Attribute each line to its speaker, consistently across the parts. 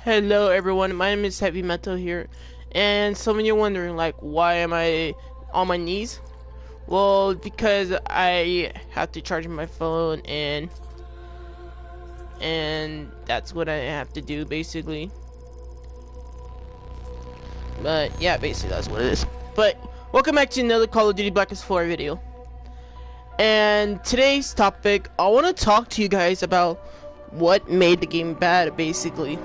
Speaker 1: Hello everyone, my name is Heavy Metal here, and some of you are wondering like why am I on my knees? Well, because I have to charge my phone and that's what I have to do basically. But yeah, basically that's what it is. But welcome back to another Call of Duty Black Ops 4 video. And today's topic, I want to talk to you guys about what made the game bad basically.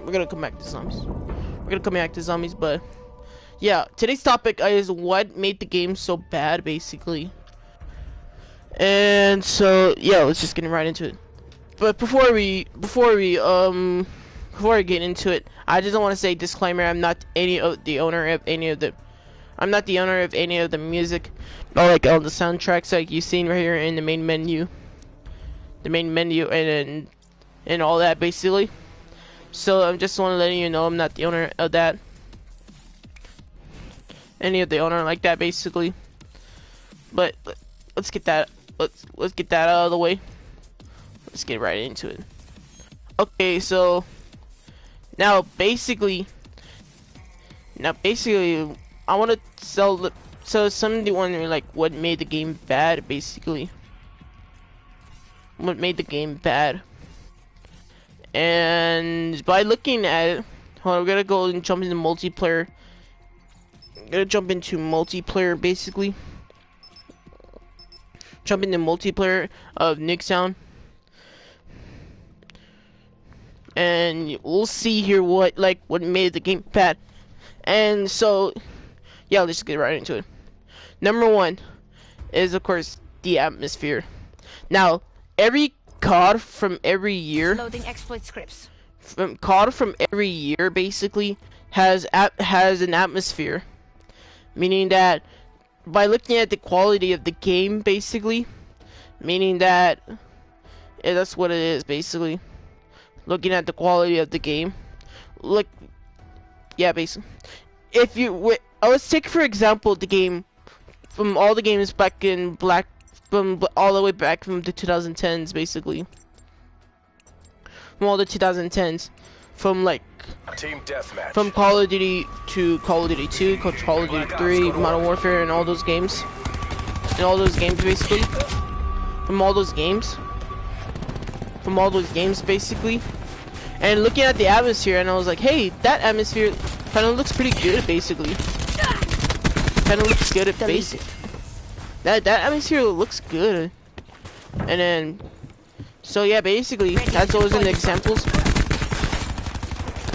Speaker 1: We're gonna come back to zombies. But yeah, today's topic is what made the game so bad basically. And so yeah, let's just get right into it. But before I get into it, I just want to say disclaimer: I'm not the owner of any of the music or like all the soundtracks like you've seen right here in the main menu, and all that basically. So I just want to let you know I'm not the owner of that, any of the owner like that basically. But let's get that out of the way. Let's get right into it. Okay, so now basically I want to so somebody wondering like what made the game bad basically. What made the game bad? And by looking at it, hold on, we're gonna go and jump into multiplayer. Basically. Jump into multiplayer of Nixdown. And we'll see here what made the game bad. And so yeah, let's get right into it. Number one is of course the atmosphere. Now every COD from every year,
Speaker 2: loading exploit scripts.
Speaker 1: COD from every year basically has an atmosphere, meaning that by looking at the quality of the game basically, meaning that that's what it is basically. Looking at the quality of the game, look, yeah, basically. If you let's take for example the game from all the games back in from all the way back from the 2010s basically. From all the 2010s, from like
Speaker 3: Team Deathmatch,
Speaker 1: from Call of Duty to Call of Duty 2, Call of Duty 3, Modern Warfare, and all those games, basically. From all those games basically. And looking at the atmosphere, and I was like, hey, that atmosphere kind of looks pretty good basically. That atmosphere looks good. And then so yeah, basically that's those are the examples.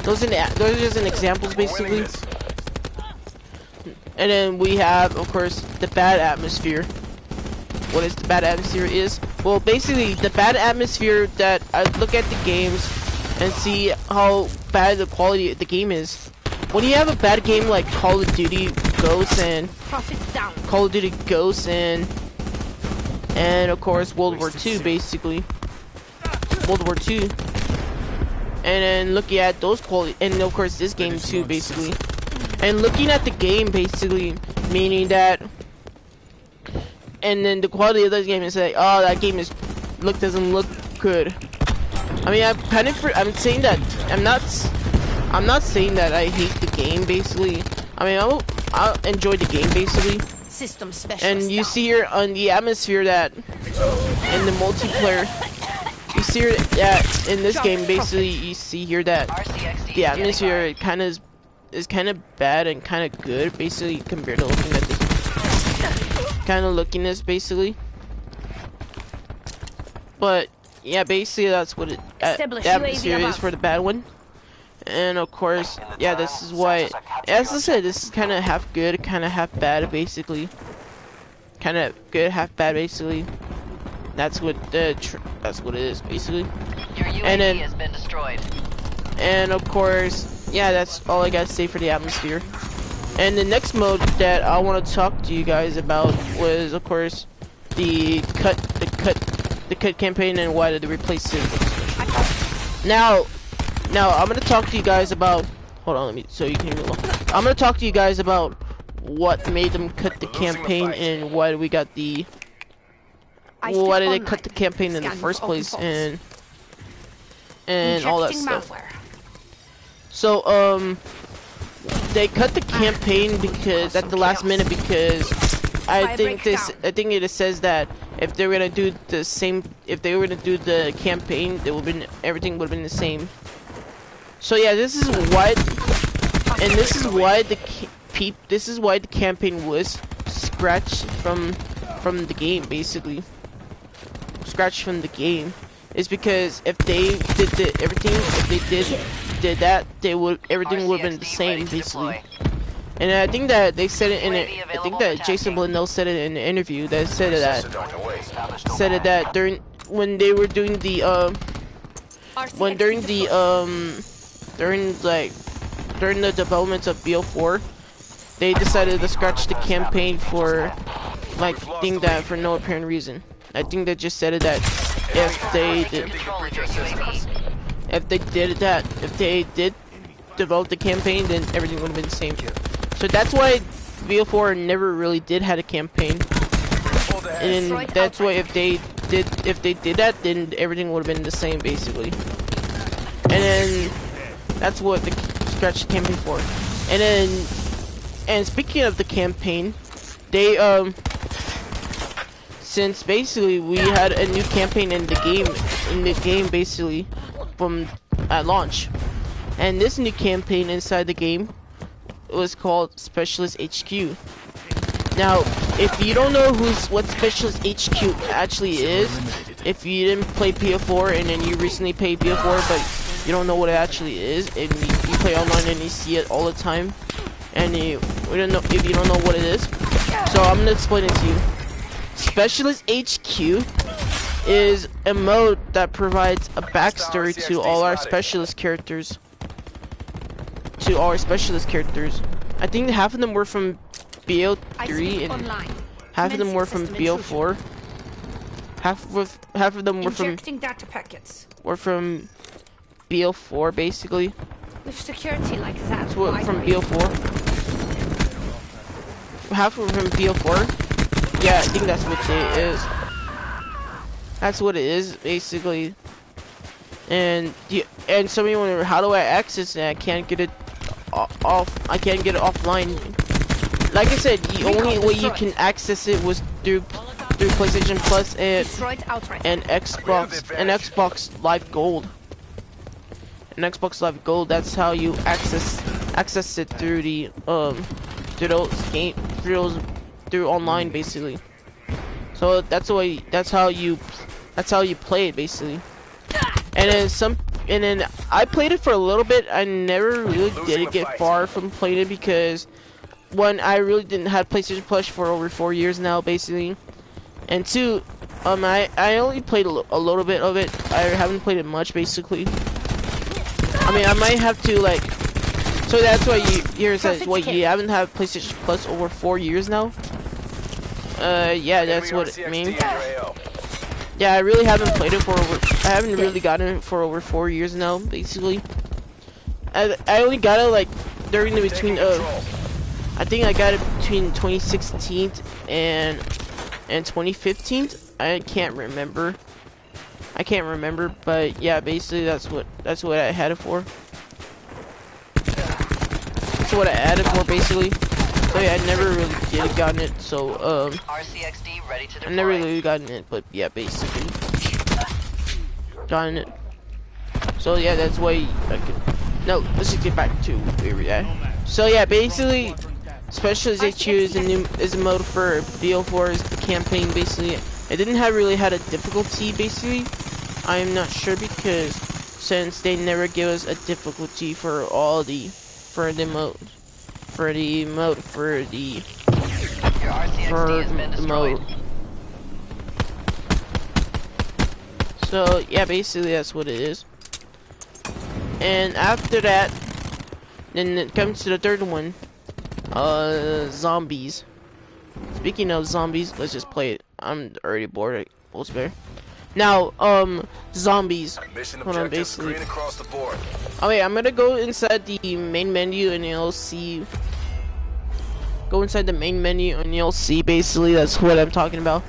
Speaker 1: Those are just an examples basically. And then we have of course the bad atmosphere. What is the bad atmosphere is? Well, basically the bad atmosphere that I look at the games and see how bad the quality of the game is. When you have a bad game like Call of Duty Ghosts and of course World War II basically. And then looking at those quality, and of course this game too basically. And looking at the game basically, meaning that, and then the quality of this game is like, oh, that game doesn't look good. I mean, I'm saying that I'm not saying that I hate the game basically. I mean, I'll enjoy the game basically.
Speaker 2: System specialist.
Speaker 1: And you see here on the atmosphere that in the multiplayer, you see here that in this game basically you see here that the atmosphere is kind of bad and kind of good basically compared to looking at this basically. But yeah, basically that's what the atmosphere is for the bad one. And of course, yeah, this is why, as I said, this is kind of half good, kind of half bad basically. Kind of good, half bad basically. That's what it is basically.
Speaker 4: Your UAV has been destroyed.
Speaker 1: And of course, yeah, that's all I got to say for the atmosphere. And the next mode that I want to talk to you guys about was, of course, the cut campaign and why did they replace it. Now I'm gonna talk to you guys about. Hold on, so you can hear me. I'm gonna talk to you guys about what made them cut the campaign and why we got the. Why did they cut the campaign in the first place? And and all that
Speaker 2: Injecting
Speaker 1: stuff.
Speaker 2: malware.
Speaker 1: So they cut the campaign because at the last minute because I think it says that if they were gonna do the same, if they were gonna do the campaign, it would been everything would have been the same. So yeah, this is why the campaign was scratched from the game, basically. Scratched from the game is because if they did if they did that, everything would have been the same, basically. And I think that they said it in it. I think that Jason Blundell said it in an interview that said that during when they were doing the during the development of BO4, they decided to scratch the campaign for for no apparent reason. I think they just said it that if they did develop the campaign, then everything would have been the same. So that's why BO4 never really did had a campaign, and that's why if they did that, then everything would have been the same, basically. And then that's what the scratch campaign for. And speaking of the campaign, they since basically we had a new campaign in the game basically from at launch, and this new campaign inside the game was called Specialist HQ. Now, if you don't know what Specialist HQ actually is, if you didn't play BO4 and then you recently played BO4 but you don't know what it actually is, and you play online and you see it all the time, and if you don't know what it is, so I'm gonna explain it to you. Specialist HQ is a mode that provides a backstory to all our specialist characters. I think half of them were from BO3 and half of them were from BO4. Half of them were from
Speaker 2: data packets.
Speaker 1: from BO4, basically.
Speaker 2: With security like that,
Speaker 1: That's what from BO4. Half were from BO4. Yeah, I think that's what it is. That's what it is, basically. And some of you wonder, how do I access it? I can't get it off. I can't get it offline. Like I said, the only way you can access it was through PlayStation Plus and Xbox Live Gold. And Xbox Live Gold, that's how you access it through the through online, basically. So that's how you play it, basically. And then I played it for a little bit. I never really did get far from playing it because one, I really didn't have PlayStation Plus for over 4 years now, basically. And two, I only played a little bit of it. I haven't played it much, basically. I mean, I might have to so that's why you haven't had PlayStation Plus over 4 years now. Yeah, that's what it means. Yeah, I really haven't played it I haven't really gotten it for over 4 years now, basically. I only got it during the between I think I got it between 2016 and 2015. I can't remember, but yeah, basically that's what I had it for. That's what I added for, basically. So yeah, I never really did gotten it, so
Speaker 4: RCXD ready to deploy.
Speaker 1: I never really gotten it, but yeah, basically gotten it. So yeah, that's why I could. No, let's just get back to where we're at. So yeah, basically, Specialist HQ is a mode for BO4's campaign. Basically, it didn't really had a difficulty. Basically, I am not sure because since they never give us a difficulty for the mode. So yeah, basically that's what it is. And after that, then it comes to the third one. Zombies. Speaking of zombies, let's just play it. I'm already bored. Now, zombies. Hold on, basically. Oh wait, I'm gonna go inside the main menu and you'll see. Go inside the main menu and you'll see. Basically, that's what I'm talking about.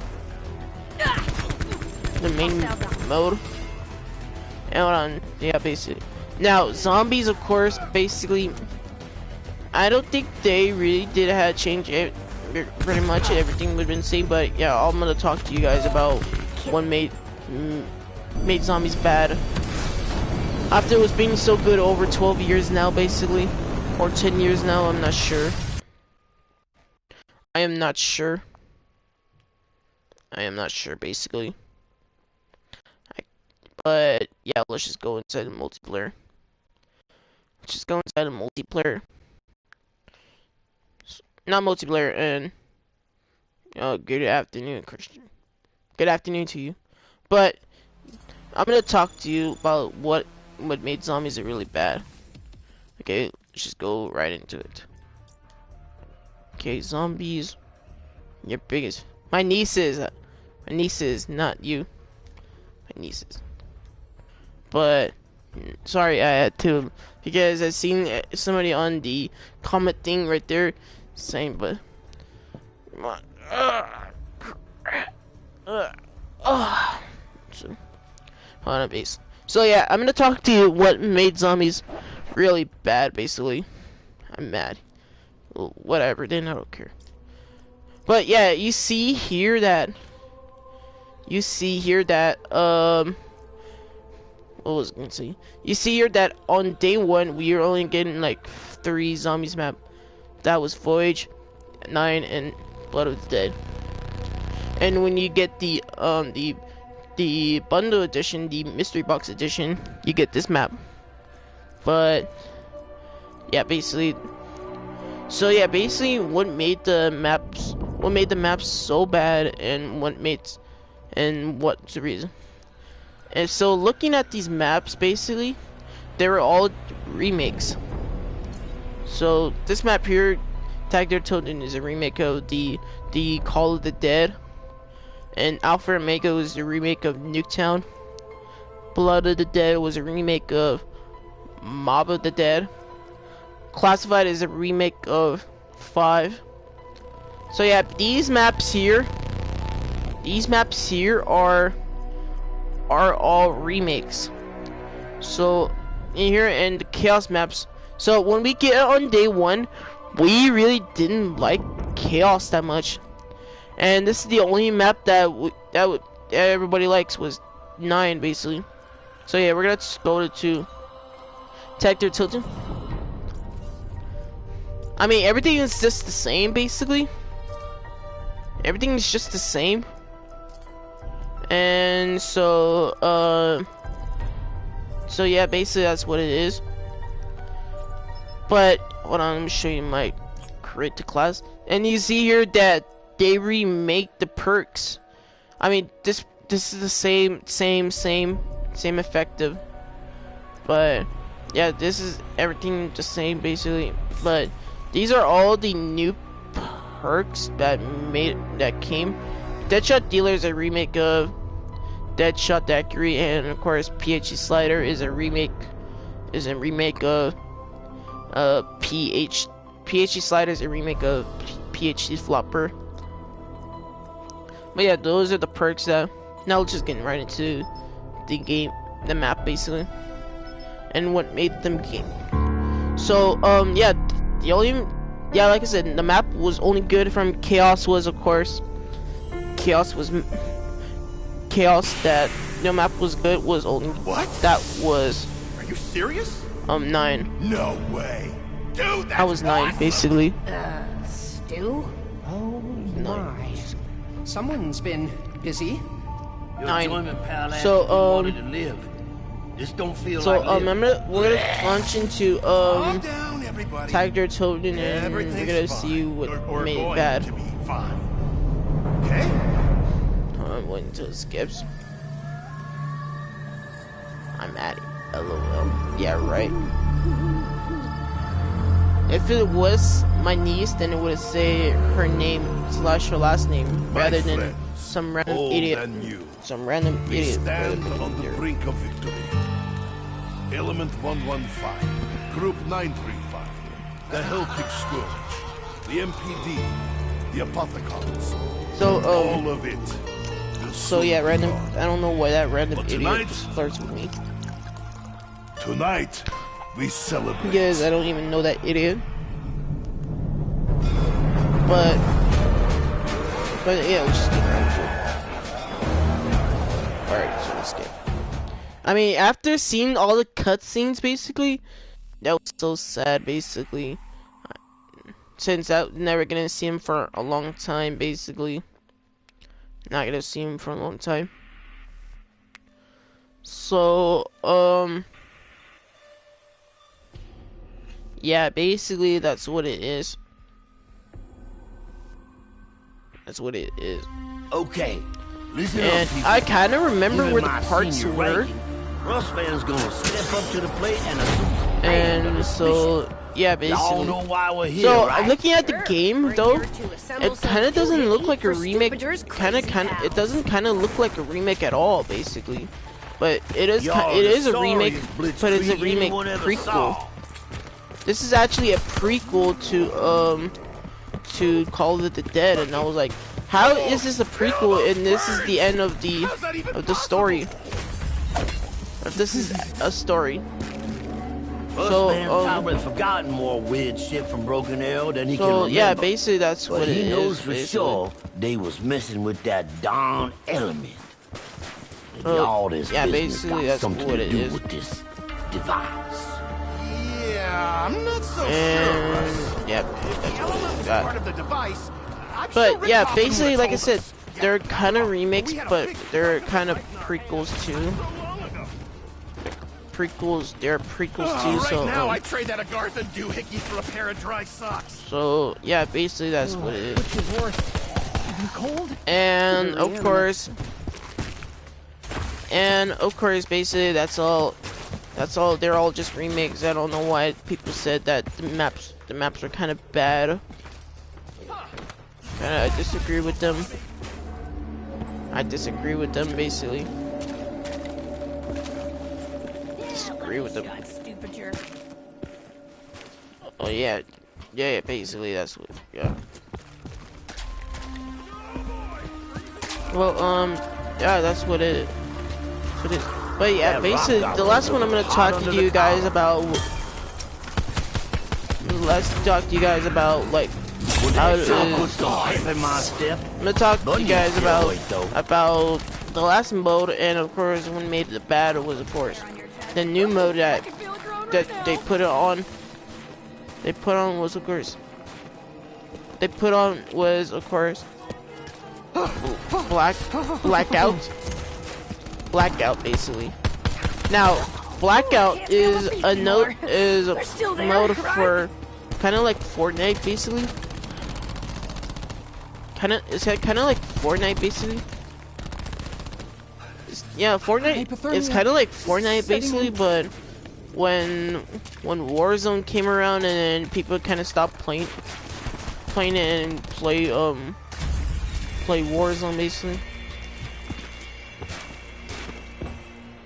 Speaker 1: The main mode. And hold on, yeah, basically. Now, zombies, of course, basically, I don't think they really did have change it. Pretty much everything would have been the same, but yeah, I'm gonna talk to you guys about what made zombies bad. After it was being so good over 12 years now, basically, or 10 years now, I'm not sure. I am not sure, basically. But yeah, let's just go inside the multiplayer. Not multiplayer, and good afternoon, Christian. Good afternoon to you. But I'm gonna talk to you about what made zombies really bad. Okay, let's just go right into it. Okay, zombies. Your biggest. My nieces, not you. My nieces. But sorry, I had to, because I seen somebody on the comment thing right there saying, but so, hold on, base. So yeah, I'm gonna talk to you what made zombies really bad. Basically, I'm mad. Well, whatever, then I don't care. But yeah, you see here that what was I gonna say? You see here that on day 1 we are only getting like 3 zombies map. That was Voyage, 9, and Blood of the Dead. And when you get the bundle edition, the mystery box edition, you get this map. But yeah, basically. So yeah, basically, what made the maps so bad, and what's the reason? And so looking at these maps, basically, they were all remakes. So this map here, Tag Tilden, is a remake of the Call of the Dead, and Alpha Omega was a remake of Nuketown. Blood of the Dead was a remake of Mob of the Dead. Classified is a remake of 5. So yeah, these maps here are all remakes. So in here, and the Chaos maps. So when we get on day 1, we really didn't like Chaos that much, and this is the only map that everybody likes, was 9 basically. So yeah, we're gonna go to Tag Tilden. I mean, everything is just the same, basically. Everything is just the same. And so yeah, basically that's what it is. But, hold on, let me show you my create to class. And you see here that they remake the perks. I mean, this is the same effective. But, yeah, this is everything the same, basically. But these are all the new perks that came. Deadshot Dealer is a remake of Deadshot Daiquiri, and of course PhD Slider is a remake of PhD Slider is a remake of PhD Flopper. But yeah, those are the perks that. Now let's just get right into the map basically, and what made them game. So yeah, like I said, the map was only good from Chaos. Was of course Chaos that the map was good was only
Speaker 3: what?
Speaker 1: That was.
Speaker 3: Are you serious?
Speaker 1: 9.
Speaker 3: No way. Dude,
Speaker 1: that was 9 basically.
Speaker 2: Stu?
Speaker 5: Oh my. Someone's been busy.
Speaker 1: 9.
Speaker 6: So
Speaker 1: we're gonna launch into Tiger Tilden, and we're gonna see what made it bad.
Speaker 3: Okay?
Speaker 1: I'm waiting until it skips. I'm at it. LOL. Yeah, right. If it was my niece, then it would say her name / her last name, rather than some random idiot. Some random idiot.
Speaker 3: Stand on the brink of victory. Element 115, Group 935, the Celtic Scourge, the MPD, the Apothecons.
Speaker 1: So
Speaker 3: all of it.
Speaker 1: So yeah, random. I don't know why that random idiot just flirts with me.
Speaker 3: Tonight, we celebrate.
Speaker 1: Yes, I don't even know that idiot. But yeah, let's just get right to it. Alright, so let's get. I mean, after seeing all the cutscenes, basically, that was so sad, basically. Since I'm never gonna see him for a long time, basically. Not gonna see him for a long time. So, yeah, basically, that's what it is. That's what it is.
Speaker 6: Okay, listen
Speaker 1: And
Speaker 6: up, people.
Speaker 1: I kind of remember
Speaker 6: Given
Speaker 1: where the
Speaker 6: my
Speaker 1: parts
Speaker 6: senior
Speaker 1: were.
Speaker 6: ranking, Russ fans gonna step up to the plate and assume
Speaker 1: And so, yeah,
Speaker 6: y'all
Speaker 1: basically.
Speaker 6: know why we're here,
Speaker 1: So,
Speaker 6: right?
Speaker 1: looking at the game, though,
Speaker 2: We're here to assemble
Speaker 1: it kind of
Speaker 2: some
Speaker 1: doesn't look
Speaker 2: heat
Speaker 1: like a
Speaker 2: for
Speaker 1: remake.
Speaker 2: Stupider's
Speaker 1: It
Speaker 2: crazy
Speaker 1: doesn't kind of look like a remake at all, basically. But it is,
Speaker 6: Y'all
Speaker 1: it is a
Speaker 6: the
Speaker 1: remake,
Speaker 6: sorriest
Speaker 1: but it's a
Speaker 6: blitzkrieg
Speaker 1: remake
Speaker 6: anyone ever
Speaker 1: prequel.
Speaker 6: saw.
Speaker 1: This is actually a prequel to Call of the Dead, and I was like, how is this a prequel and this is the end of the story? If this is a story.
Speaker 6: Russ
Speaker 1: So,
Speaker 6: man's probably forgotten more weird shit from Broken Arrow than he can
Speaker 1: So
Speaker 6: remember.
Speaker 1: yeah, basically that's
Speaker 6: But
Speaker 1: what it
Speaker 6: he
Speaker 1: is.
Speaker 6: knows for
Speaker 1: basically.
Speaker 6: sure they was messing with that darn element. And
Speaker 1: Oh,
Speaker 6: all this
Speaker 1: yeah,
Speaker 6: business
Speaker 1: basically
Speaker 6: got
Speaker 1: that's
Speaker 6: something
Speaker 1: what
Speaker 6: to
Speaker 1: it
Speaker 6: do
Speaker 1: is.
Speaker 6: with this device.
Speaker 3: Yeah, I'm not so
Speaker 1: And yeah, that's what it is.
Speaker 3: part of the device.
Speaker 1: But yeah, basically, like I said, they're kind of remakes, but they're kind of prequels too. They're prequels too.
Speaker 3: Right
Speaker 1: So
Speaker 3: now, I trade that Agartha doohickey for a pair of dry socks.
Speaker 1: so yeah, basically that's what it is.
Speaker 5: Which is worse, cold?
Speaker 1: And of course, basically that's all. They're all just remakes. I don't know why people said that the maps are kind of bad. I disagree with them. Basically. Disagree with them.
Speaker 2: Stupid jerk.
Speaker 1: Oh yeah, basically that's what. Yeah. Well, yeah, that's what it. But yeah, basically the last one I'm gonna talk to you guys about. Let's talk to you guys about like. How it is. I'm gonna talk to you guys about the last mode, and of course, what made it bad was of course the new mode that they put on. Was of course blackout basically. Now blackout is a mode for kind of like Fortnite basically. It's kind of like Fortnite basically. Yeah, Fortnite. It's kind of like Fortnite basically, but when Warzone came around and then people kind of stopped playing it and play Warzone basically.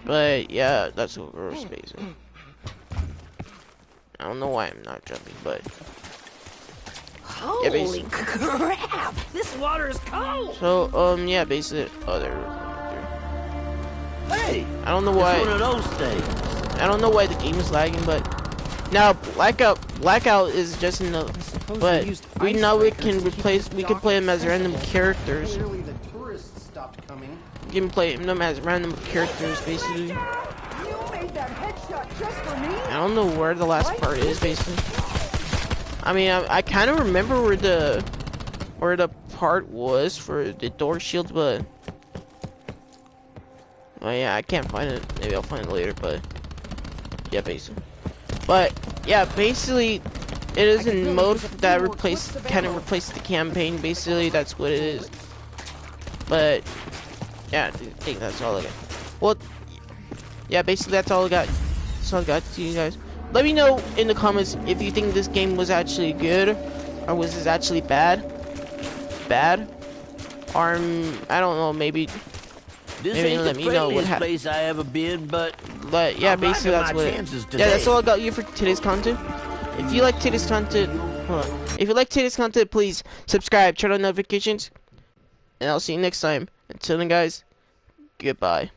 Speaker 1: But yeah, that's what we're basically. I don't know why I'm not jumping, but. Yeah,
Speaker 2: Holy crap! This water is cold.
Speaker 1: So yeah, basically,
Speaker 6: Hey,
Speaker 1: I don't know why.
Speaker 6: it's one of those things.
Speaker 1: I don't know why the game is lagging, but now blackout is just in the. But we can play them as random characters.
Speaker 5: Clearly the tourists stopped coming.
Speaker 1: We can play them as random characters, basically.
Speaker 5: You made that headshot just for me?
Speaker 1: I don't know where the last part is, basically. I mean, I kind of remember where the part was for the door shield, but oh yeah, I can't find it. Maybe I'll find it later, but yeah, basically. But yeah, basically, it is in mode that kind of replaced the campaign. Basically, that's what it is. But yeah, I think that's all I got. Well, yeah, basically that's all I got. That's all I got to you guys. Let me know in the comments if you think this game was actually good, or was this actually bad? Or I don't know, maybe
Speaker 6: This
Speaker 1: let me know what happened.
Speaker 6: place I ever been, but
Speaker 1: yeah,
Speaker 6: I'm
Speaker 1: basically
Speaker 6: liking
Speaker 1: that's
Speaker 6: my
Speaker 1: what.
Speaker 6: chances
Speaker 1: Yeah,
Speaker 6: today.
Speaker 1: that's all I got you for today's content. If you like today's content, if you like today's content, please subscribe, turn on notifications, and I'll see you next time. Until then, guys, goodbye.